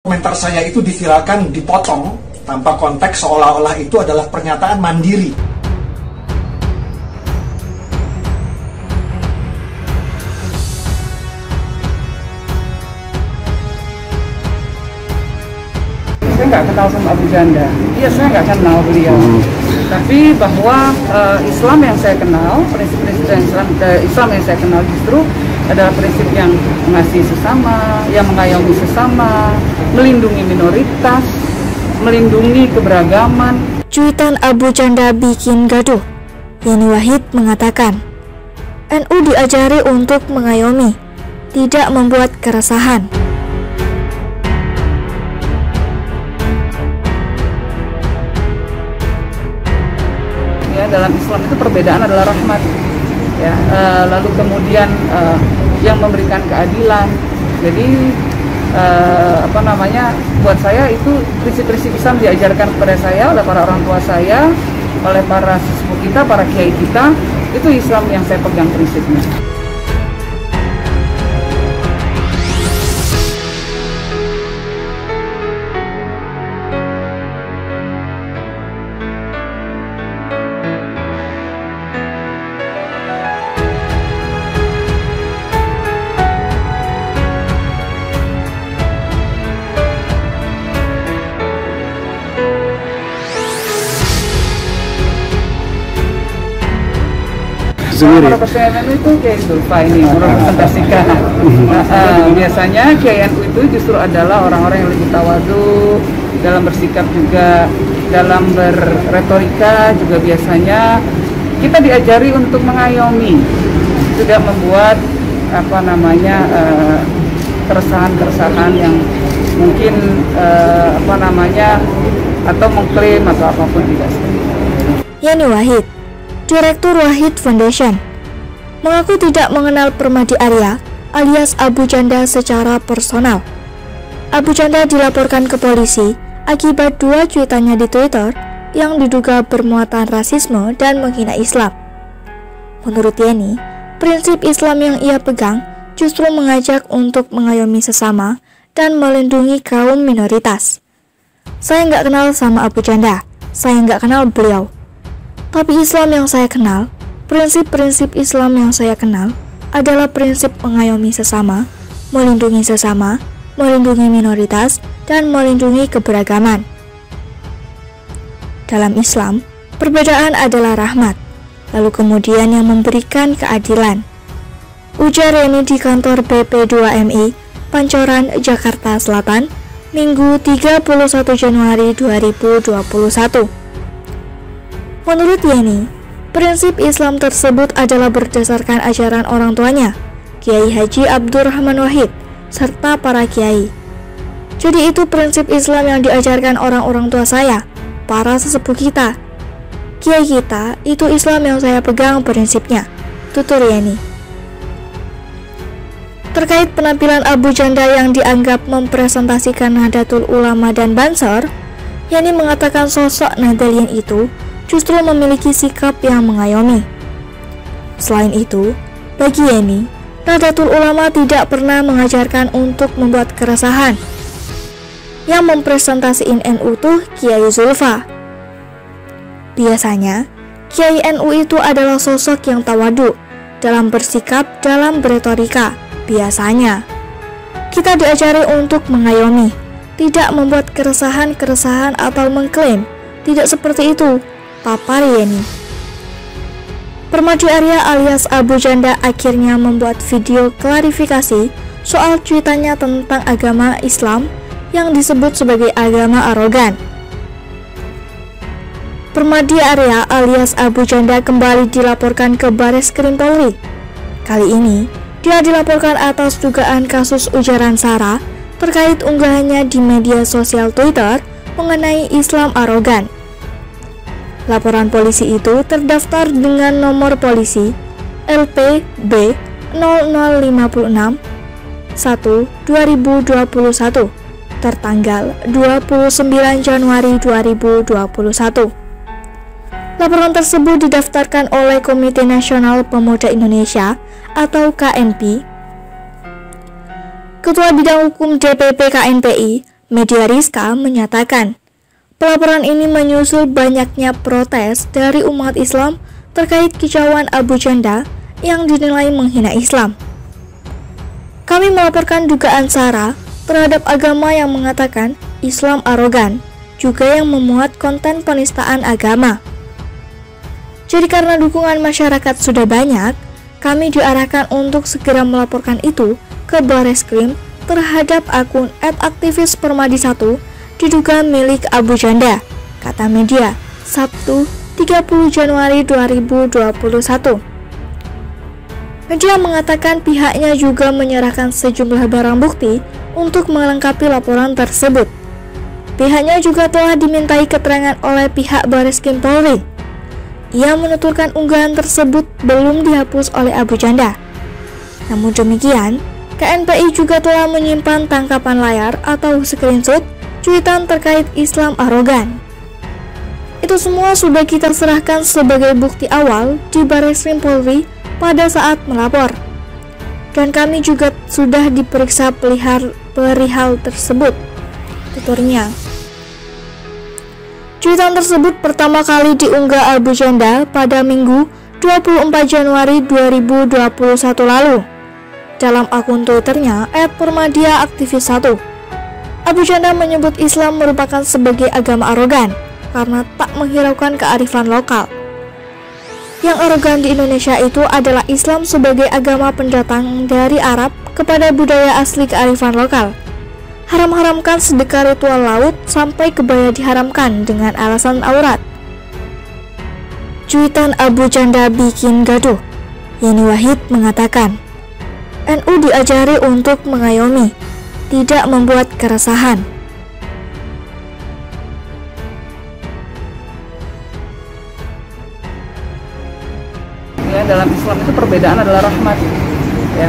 Komentar saya itu diviralkan, dipotong tanpa konteks seolah-olah itu adalah pernyataan mandiri. Saya nggak kenal sama Abu Janda. Iya, saya nggak kenal beliau. Tapi bahwa Islam yang saya kenal, prinsip-prinsip Islam yang saya kenal justru adalah prinsip yang mengasihi sesama, yang mengayomi sesama, melindungi minoritas, melindungi keberagaman. Cuitan Abu Janda bikin gaduh. Yeni Wahid mengatakan, NU diajari untuk mengayomi, tidak membuat keresahan. Ya, dalam Islam itu perbedaan adalah rahmat. Ya, lalu kemudian yang memberikan keadilan. Jadi buat saya itu prinsip-prinsip Islam diajarkan kepada saya oleh para orang tua saya, oleh para sesepuh kita, para kiai kita. Itu Islam yang saya pegang prinsipnya. Para peserta NU itu Kiai Zulfa ini merepresentasikan. Biasanya Kiai NU itu justru adalah orang-orang yang lebih tawadu dalam bersikap, juga dalam berretorika, juga biasanya kita diajari untuk mengayomi, tidak membuat keresahan-keresahan yang mungkin atau mengklaim atau apapun tidak. Yeni Wahid, Direktur Wahid Foundation, mengaku tidak mengenal Permadi Arya alias Abu Janda secara personal. Abu Janda dilaporkan ke polisi akibat 2 cuitannya di Twitter yang diduga bermuatan rasisme dan menghina Islam. Menurut Yeni, prinsip Islam yang ia pegang justru mengajak untuk mengayomi sesama dan melindungi kaum minoritas. Saya nggak kenal sama Abu Janda, saya nggak kenal beliau. Tapi Islam yang saya kenal, prinsip-prinsip Islam yang saya kenal adalah prinsip mengayomi sesama, melindungi minoritas, dan melindungi keberagaman. Dalam Islam, perbedaan adalah rahmat, lalu kemudian yang memberikan keadilan. Ujar Yeni di kantor BP2MI, Pancoran, Jakarta Selatan, Minggu 31 Januari 2021. Menurut Yeni, prinsip Islam tersebut adalah berdasarkan ajaran orang tuanya, Kiai Haji Abdurrahman Wahid, serta para kiai. Jadi itu prinsip Islam yang diajarkan orang-orang tua saya, para sesepuh kita. Kiai kita, itu Islam yang saya pegang prinsipnya, tutur Yeni. Terkait penampilan Abu Janda yang dianggap mempresentasikan Nahdlatul Ulama dan Banser, Yeni mengatakan sosok Nahdliyin itu justru memiliki sikap yang mengayomi. Selain itu, bagi Yeni, Nahdlatul Ulama tidak pernah mengajarkan untuk membuat keresahan. Yang mempresentasiin NU tuh Kiai Zulfa. Biasanya, Kiai NU itu adalah sosok yang tawadu dalam bersikap, dalam berretorika. Biasanya, kita diajari untuk mengayomi, tidak membuat keresahan-keresahan atau mengklaim. Tidak seperti itu, papar Yeni. Permadi Arya alias Abu Janda akhirnya membuat video klarifikasi soal cuitannya tentang agama Islam yang disebut sebagai agama arogan. Permadi Arya alias Abu Janda kembali dilaporkan ke Bareskrim Polri. Kali ini, dia dilaporkan atas dugaan kasus ujaran sara terkait unggahannya di media sosial Twitter mengenai Islam arogan. Laporan polisi itu terdaftar dengan nomor polisi LPB 0056 1/2021 tertanggal 29 Januari 2021. Laporan tersebut didaftarkan oleh Komite Nasional Pemuda Indonesia atau KNP. Ketua Bidang Hukum DPP KNPI, Media Rizka menyatakan, pelaporan ini menyusul banyaknya protes dari umat Islam terkait kicauan Abu Janda yang dinilai menghina Islam. Kami melaporkan dugaan SARA terhadap agama yang mengatakan Islam arogan, juga yang memuat konten penistaan agama. Jadi karena dukungan masyarakat sudah banyak, kami diarahkan untuk segera melaporkan itu ke Bareskrim terhadap akun @aktivis_permadi1 diduga milik Abu Janda, kata media, Sabtu 30 Januari 2021. Media mengatakan pihaknya juga menyerahkan sejumlah barang bukti untuk melengkapi laporan tersebut. Pihaknya juga telah dimintai keterangan oleh pihak Bareskrim Polri. Ia menuturkan unggahan tersebut belum dihapus oleh Abu Janda. Namun demikian, KNPI juga telah menyimpan tangkapan layar atau screenshot cuitan terkait Islam arogan. Itu semua sudah kita serahkan sebagai bukti awal di Bareskrim Polri pada saat melapor. Dan kami juga sudah diperiksa perihal tersebut, tuturnya. Cuitan tersebut pertama kali diunggah Abu Janda pada Minggu 24 Januari 2021 lalu dalam akun Twitternya @permadiaaktivis1. Abu Janda menyebut Islam merupakan sebagai agama arogan karena tak menghiraukan kearifan lokal. Yang arogan di Indonesia itu adalah Islam sebagai agama pendatang dari Arab kepada budaya asli kearifan lokal. Haram-haramkan sedekah ritual laut sampai kebaya diharamkan dengan alasan aurat. Cuitan Abu Janda bikin gaduh. Yeni Wahid mengatakan, NU diajari untuk mengayomi, tidak membuat keresahan. Ya, dalam Islam itu perbedaan adalah rahmat. Ya,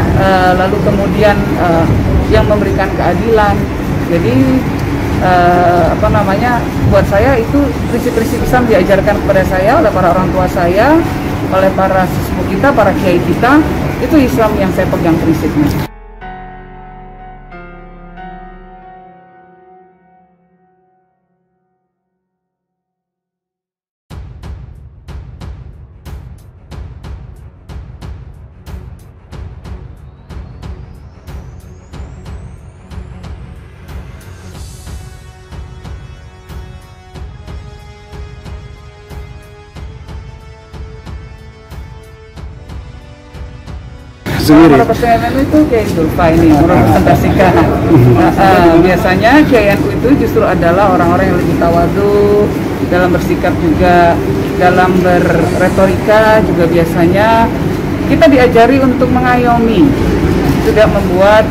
lalu kemudian yang memberikan keadilan. Jadi buat saya itu prinsip-prinsip Islam diajarkan kepada saya oleh para orang tua saya, oleh para sesepuh kita, para kiai kita. Itu Islam yang saya pegang prinsipnya. Para peserta NU itu Kiai Zulfa ini merepresentasikan. Biasanya Kiai NU itu justru adalah orang-orang yang lebih tawadu dalam bersikap, juga dalam berretorika, juga biasanya kita diajari untuk mengayomi, tidak membuat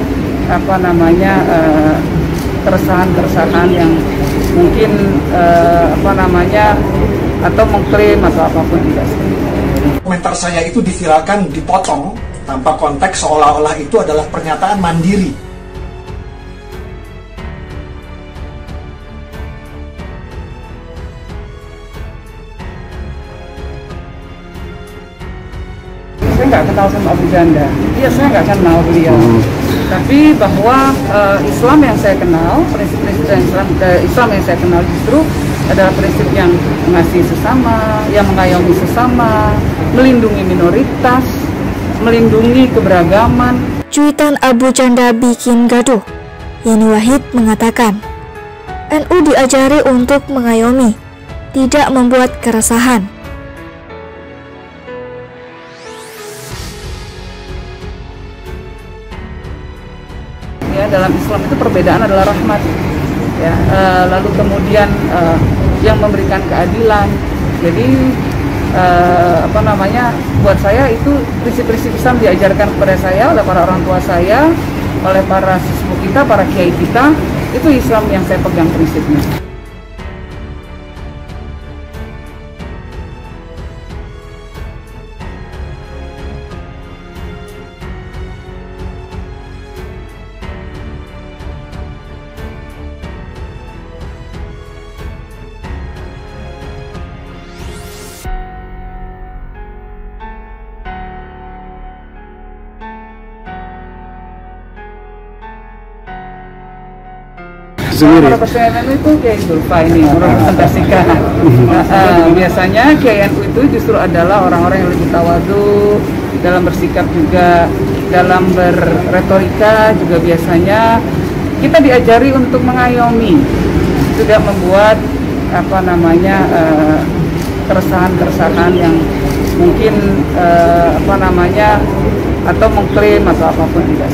keresahan-keresahan yang mungkin atau mengklaim atau apapun tidak. Komentar saya itu diviralkan, dipotong tanpa konteks seolah-olah itu adalah pernyataan mandiri. Saya nggak kenal sama Abu Janda. Iya, saya nggak kenal beliau. Tapi bahwa Islam yang saya kenal, prinsip-prinsip Islam yang saya kenal justru adalah prinsip yang mengasihi sesama, yang mengayomi sesama, melindungi minoritas, melindungi keberagaman. Cuitan Abu Janda bikin gaduh. Yeni Wahid mengatakan, NU diajari untuk mengayomi, tidak membuat keresahan. Ya, dalam Islam itu perbedaan adalah rahmat. Ya, lalu kemudian yang memberikan keadilan. Jadi buat saya itu prinsip-prinsip Islam diajarkan kepada saya oleh para orang tua saya, oleh para sesepuh kita, para kiai kita. Itu Islam yang saya pegang prinsipnya. sendiri. Para personil NU itu Kiai Zulfa ini merepresentasikan. Biasanya Kiai NU itu justru adalah orang-orang yang lebih tawadu dalam bersikap juga, dalam berretorika juga. Biasanya kita diajari untuk mengayomi, tidak membuat keresahan-keresahan yang mungkin atau mengklaim atau apapun tidak.